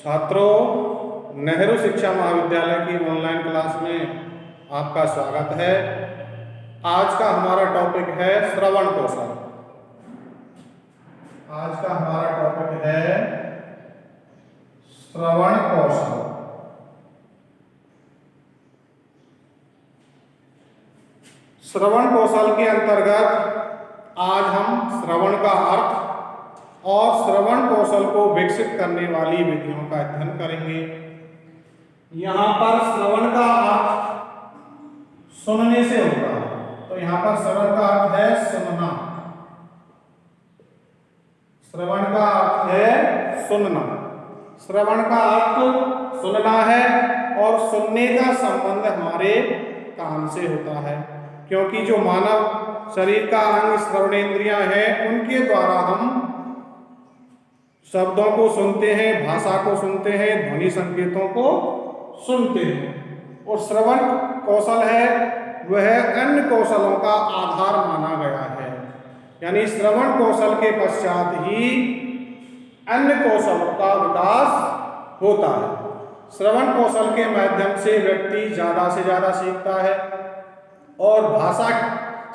छात्रों, नेहरू शिक्षा महाविद्यालय की ऑनलाइन क्लास में आपका स्वागत है। आज का हमारा टॉपिक है श्रवण कौशल। आज का हमारा टॉपिक है श्रवण कौशल। श्रवण कौशल के अंतर्गत आज हम श्रवण का अर्थ और श्रवण कौशल को विकसित करने वाली विधियों का अध्ययन करेंगे। यहाँ पर श्रवण का अर्थ सुनने से होता है, तो यहाँ पर श्रवण का अर्थ है सुनना। श्रवण का अर्थ है सुनना। श्रवण का अर्थ सुनना है और सुनने का संबंध हमारे कान से होता है, क्योंकि जो मानव शरीर का अंग श्रवणेंद्रियां हैं, उनके द्वारा हम शब्दों को सुनते हैं, भाषा को सुनते हैं, ध्वनि संकेतों को सुनते हैं। और श्रवण कौशल है वह अन्य कौशलों का आधार माना गया है, यानी श्रवण कौशल के पश्चात ही अन्य कौशलों का विकास होता है। श्रवण कौशल के माध्यम से व्यक्ति ज़्यादा से ज़्यादा सीखता है और भाषा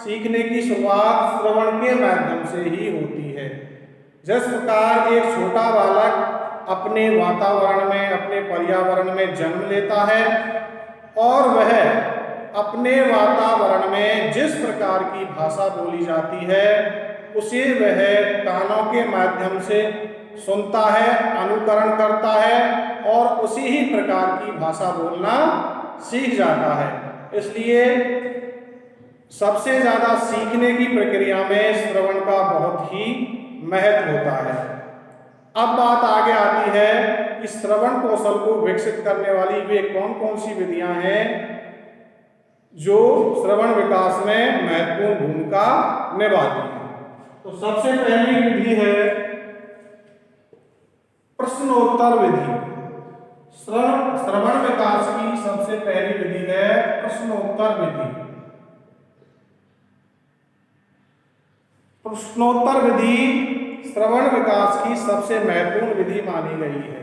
सीखने की शुरुआत श्रवण के माध्यम से ही होती है। जिस प्रकार एक छोटा बालक अपने वातावरण में, अपने पर्यावरण में जन्म लेता है और वह अपने वातावरण में जिस प्रकार की भाषा बोली जाती है उसे वह कानों के माध्यम से सुनता है, अनुकरण करता है और उसी ही प्रकार की भाषा बोलना सीख जाता है। इसलिए सबसे ज़्यादा सीखने की प्रक्रिया में श्रवण का बहुत ही महत्व होता है। अब बात आगे आती है कि श्रवण कौशल को विकसित करने वाली वे कौन कौन सी विधियां हैं जो श्रवण विकास में महत्वपूर्ण भूमिका निभाती हैं। तो सबसे पहली विधि है प्रश्नोत्तर विधि। श्रवण विकास की सबसे पहली विधि है प्रश्नोत्तर विधि। प्रश्नोत्तर विधि श्रवण विकास की सबसे महत्वपूर्ण विधि मानी गई है।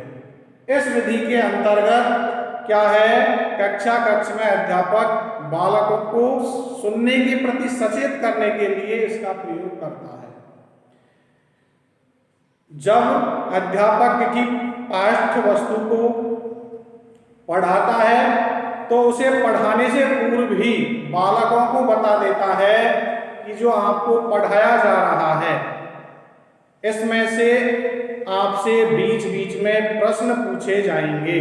इस विधि के अंतर्गत क्या है, कक्ष में अध्यापक बालकों को सुनने के प्रति सचेत करने के लिए इसका प्रयोग करता है। जब अध्यापक की पाठ्य वस्तु को पढ़ाता है तो उसे पढ़ाने से पूर्व ही बालकों को बता देता है कि जो आपको पढ़ाया जा रहा है इसमें से आपसे बीच बीच में प्रश्न पूछे जाएंगे।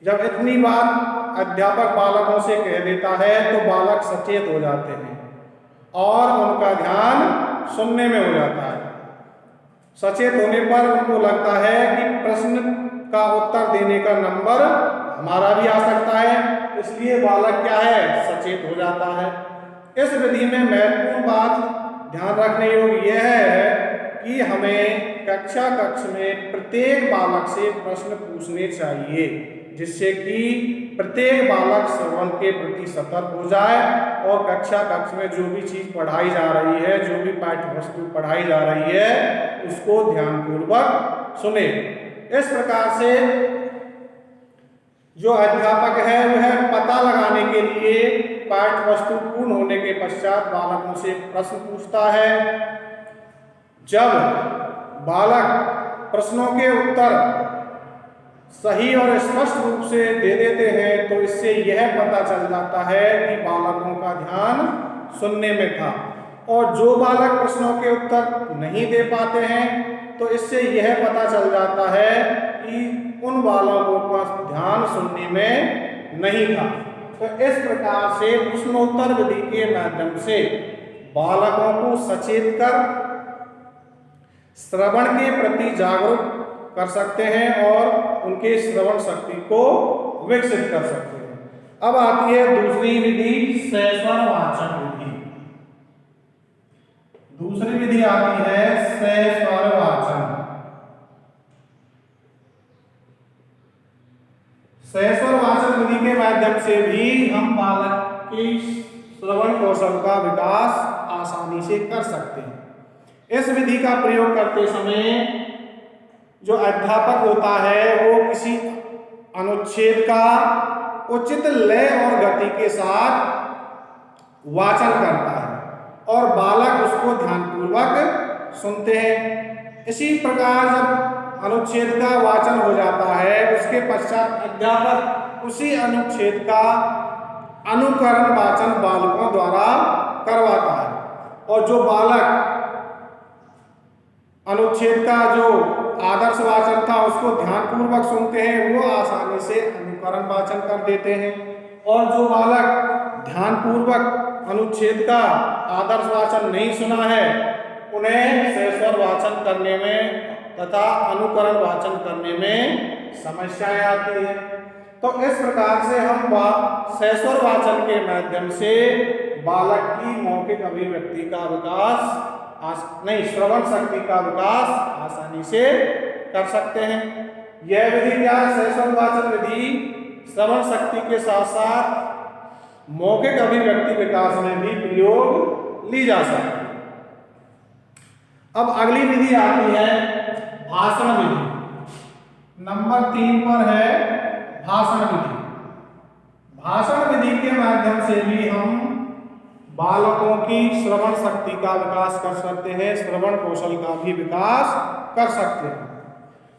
जब इतनी बात अध्यापक बालकों से कह देता है तो बालक सचेत हो जाते हैं और उनका ध्यान सुनने में हो जाता है। सचेत होने पर उनको लगता है कि प्रश्न का उत्तर देने का नंबर हमारा भी आ सकता है, इसलिए बालक क्या है, सचेत हो जाता है। इस विधि में महत्वपूर्ण बात ध्यान रखने योग्य यह है कि हमें कक्ष में प्रत्येक बालक से प्रश्न पूछने चाहिए, जिससे कि प्रत्येक बालक श्रवण के प्रति सतर्क हो जाए और कक्ष में जो भी चीज पढ़ाई जा रही है, जो भी पाठ्य वस्तु पढ़ाई जा रही है, उसको ध्यानपूर्वक सुने। इस प्रकार से जो अध्यापक है वह पता लगाने के लिए पाठ्य वस्तु पूर्ण होने के पश्चात बालकों से प्रश्न पूछता है। जब बालक प्रश्नों के उत्तर सही और स्पष्ट रूप से दे देते हैं तो इससे यह पता चल जाता है कि बालकों का ध्यान सुनने में था। और जो बालक प्रश्नों के उत्तर नहीं दे पाते हैं तो इससे यह पता चल जाता है कि उन बालकों का ध्यान सुनने में नहीं था। तो इस प्रकार से प्रश्नोत्तर विधि के माध्यम से बालकों को सचेत कर श्रवण के प्रति जागरूक कर सकते हैं और उनके श्रवण शक्ति को विकसित कर सकते हैं। अब आती है दूसरी विधि, सहस्वर वाचन विधि। दूसरी विधि आती है सहस्वर वाचन। सहस्वर वाचन विधि के माध्यम से भी हम बालक के श्रवण कौशल का विकास आसानी से कर सकते हैं। इस विधि का प्रयोग करते समय जो अध्यापक होता है वो किसी अनुच्छेद का उचित लय और गति के साथ वाचन करता है और बालक उसको ध्यानपूर्वक सुनते हैं। इसी प्रकार जब अनुच्छेद का वाचन हो जाता है उसके पश्चात अध्यापक उसी अनुच्छेद का अनुकरण वाचन बालकों द्वारा करवाता है और जो बालक अनुच्छेद का जो आदर्श वाचन था उसको ध्यानपूर्वक सुनते हैं वो आसानी से अनुकरण वाचन कर देते हैं और जो बालक ध्यानपूर्वक अनुच्छेद का आदर्श वाचन नहीं सुना है उन्हें सहस्वर वाचन करने में तथा अनुकरण वाचन करने में समस्याएं आती है। तो इस प्रकार से हम सहस्वर वाचन के माध्यम से बालक की मौखिक अभिव्यक्ति का विकास श्रवण शक्ति का विकास आसानी से कर सकते हैं। यह विधि क्या है? सहस्वर वाचन विधि श्रवण शक्ति के साथ साथ मौखिक अभिव्यक्ति विकास में भी प्रयोग ली जा सकती है। अब अगली विधि आती है भाषण विधि। नंबर 3 पर है भाषण विधि। भाषण विधि के माध्यम से भी हम बालकों की श्रवण शक्ति का विकास कर सकते हैं, श्रवण कौशल का भी विकास कर सकते हैं।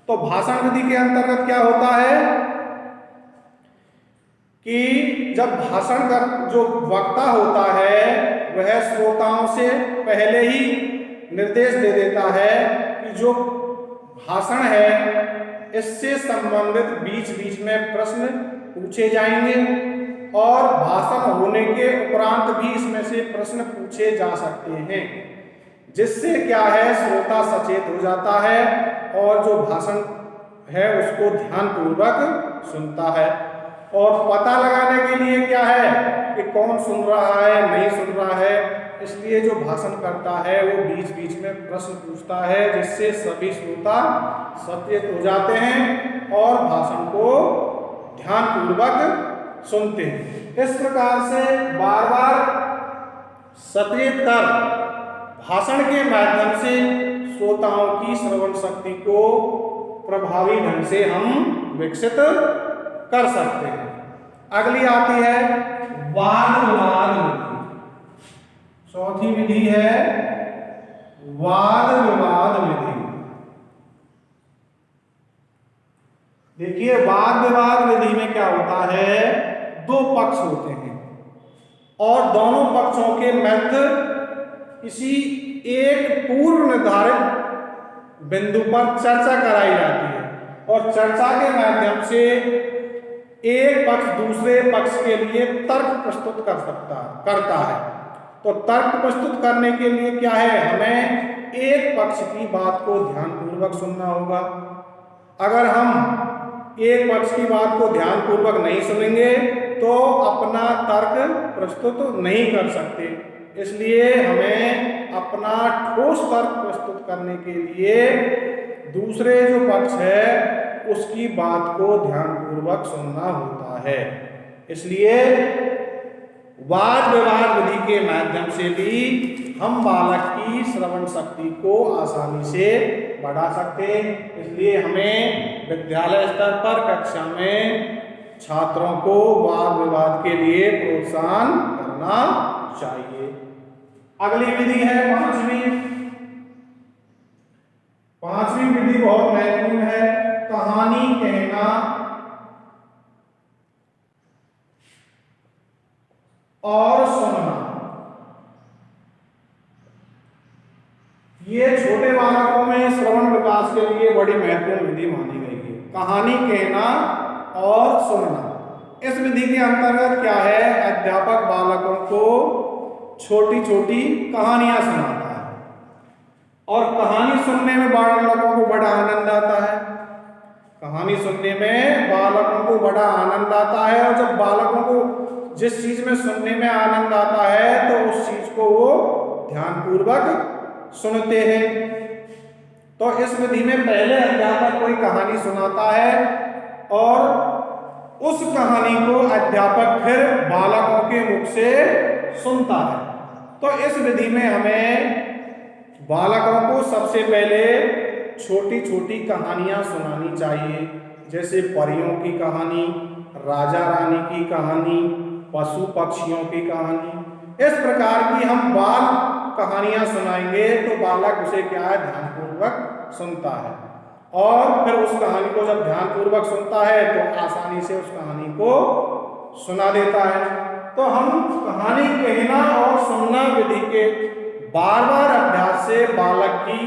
तो भाषण विधि के अंतर्गत क्या होता है कि जब भाषण का जो वक्ता होता है वह श्रोताओं से पहले ही निर्देश दे देता है कि जो भाषण है इससे संबंधित बीच बीच में प्रश्न पूछे जाएंगे और भाषण होने के उपरांत भी इसमें से प्रश्न पूछे जा सकते हैं, जिससे क्या है श्रोता सचेत हो जाता है और जो भाषण है उसको ध्यानपूर्वक सुनता है। और पता लगाने के लिए क्या है कि कौन सुन रहा है नहीं सुन रहा है, इसलिए जो भाषण करता है वो बीच बीच में प्रश्न पूछता है, जिससे सभी श्रोता सचेत हो जाते हैं और भाषण को ध्यानपूर्वक सुनते हैं। इस प्रकार से बार बार सचेत कर भाषण के माध्यम से श्रोताओं की श्रवण शक्ति को प्रभावी ढंग से हम विकसित कर सकते हैं। अगली आती है वाद विवाद विधि। चौथी विधि है वाद विवाद विधि। देखिए वाद विवाद विधि में क्या होता है, दो पक्ष होते हैं और दोनों पक्षों के मध्य किसी एक पूर्व निर्धारित बिंदु पर चर्चा कराई जाती है और चर्चा के माध्यम से एक पक्ष दूसरे पक्ष के लिए तर्क प्रस्तुत करता है। तो तर्क प्रस्तुत करने के लिए क्या है, हमें एक पक्ष की बात को ध्यानपूर्वक सुनना होगा। अगर हम एक पक्ष की बात को ध्यानपूर्वक नहीं सुनेंगे तो अपना तर्क प्रस्तुत नहीं कर सकते। इसलिए हमें अपना ठोस तर्क प्रस्तुत करने के लिए दूसरे जो पक्ष है उसकी बात को ध्यानपूर्वक सुनना होता है। इसलिए वाद विवाद विधि के माध्यम से भी हम बालक की श्रवण शक्ति को आसानी से बढ़ा सकते हैं। इसलिए हमें विद्यालय स्तर पर कक्षा में छात्रों को वाद विवाद के लिए प्रोत्साहन करना चाहिए। अगली विधि है पांचवी विधि बहुत महत्वपूर्ण है, कहानी कहना और सुनना। ये छोटे बालकों में श्रवण विकास के लिए बड़ी महत्वपूर्ण विधि मानी गई है, कहानी कहना और सुनना। इस विधि के अंतर्गत क्या है, अध्यापक बालकों को छोटी छोटी कहानियां सुनाता है और कहानी सुनने में बालकों को बड़ा आनंद आता है। कहानी सुनने में बालकों को बड़ा आनंद आता है और जब बालकों को जिस चीज में सुनने में आनंद आता है तो उस चीज को वो ध्यानपूर्वक सुनते हैं। तो इस विधि में पहले अध्यापक कोई कहानी सुनाता है और उस कहानी को अध्यापक फिर बालकों के मुख से सुनता है। तो इस विधि में हमें बालकों को सबसे पहले छोटी छोटी कहानियाँ सुनानी चाहिए, जैसे परियों की कहानी, राजा रानी की कहानी, पशु पक्षियों की कहानी। इस प्रकार की हम बाल कहानियाँ सुनाएंगे तो बालक उसे क्या है, ध्यानपूर्वक सुनता है, और फिर उस कहानी को जब ध्यानपूर्वक सुनता है तो आसानी से उस कहानी को सुना देता है। तो हम कहानी कहना और सुनना विधि के बार बार अभ्यास से बालक की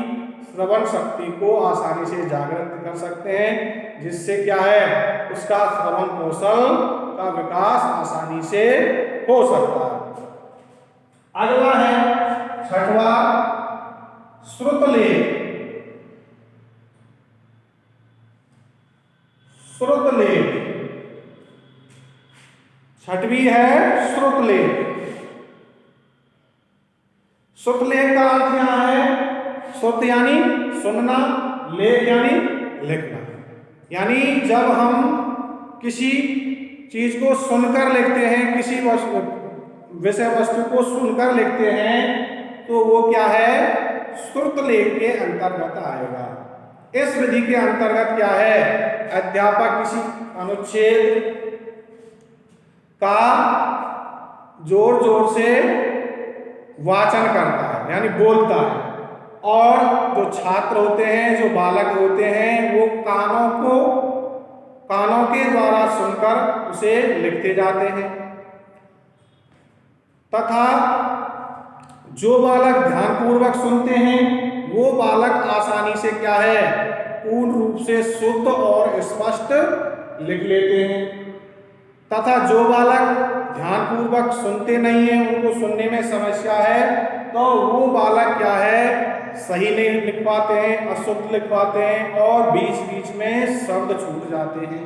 श्रवण शक्ति को आसानी से जागृत कर सकते हैं, जिससे क्या है, उसका श्रवण कौशल का विकास आसानी से हो सकता है। अगला है छठवा, श्रुतलेख। श्रुतलेख छठवीं है श्रुतलेख। श्रुतलेख का अर्थ क्या है? श्रुत यानी सुनना, लेख यानी लिखना। यानी जब हम किसी चीज को सुनकर लिखते हैं, किसी विषय वस्तु को सुनकर लिखते हैं, तो वो क्या है, श्रुतलेख के अंतर्गत आएगा। इस विधि के अंतर्गत क्या है, अध्यापक किसी अनुच्छेद का जोर जोर से वाचन करता है, यानी बोलता है, और जो छात्र होते हैं, जो बालक होते हैं, वो कानों के द्वारा सुनकर उसे लिखते जाते हैं, तथा जो बालक ध्यानपूर्वक सुनते हैं वो बालक आसानी से क्या है, पूर्ण रूप से शुद्ध और स्पष्ट लिख लेते हैं, तथा जो बालक ध्यानपूर्वक सुनते नहीं है, उनको सुनने में समस्या है, तो वो बालक क्या है, सही नहीं लिख पाते हैं, अशुद्ध लिख पाते हैं, और बीच बीच में शब्द छूट जाते हैं।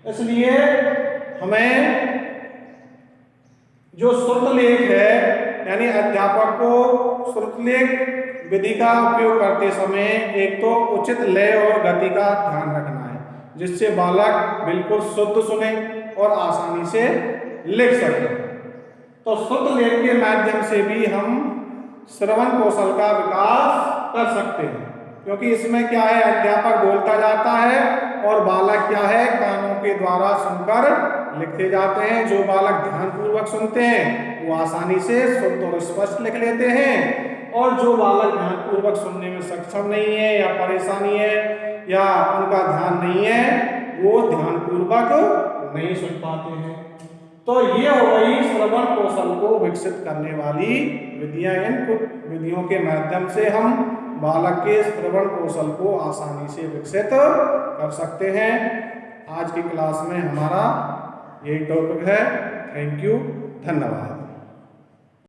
इसलिए हमें जो श्रुतलेख है, यानी अध्यापक को श्रुतलेख विधि का उपयोग करते समय एक तो उचित लय और गति का ध्यान रखना है, जिससे बालक बिल्कुल शुद्ध सुने और आसानी से लिख सके। तो श्रुतलेख के माध्यम से भी हम श्रवण कौशल का विकास कर सकते हैं, क्योंकि इसमें क्या है, अध्यापक बोलता जाता है और बालक क्या है, कानों के द्वारा सुनकर लिखते जाते हैं। जो बालक ध्यानपूर्वक सुनते हैं वो आसानी से शुद्ध और स्पष्ट लिख लेते हैं, और जो बालक ध्यानपूर्वक सुनने में सक्षम नहीं है, या परेशानी है, या उनका ध्यान नहीं है, वो ध्यानपूर्वक नहीं सुन पाते हैं। तो ये हो गई श्रवण कौशल को विकसित करने वाली विधियां। इन विधियों के माध्यम से हम बालक के श्रवण कौशल को आसानी से विकसित कर सकते हैं। आज की क्लास में हमारा यही टॉपिक है। थैंक यू, धन्यवाद।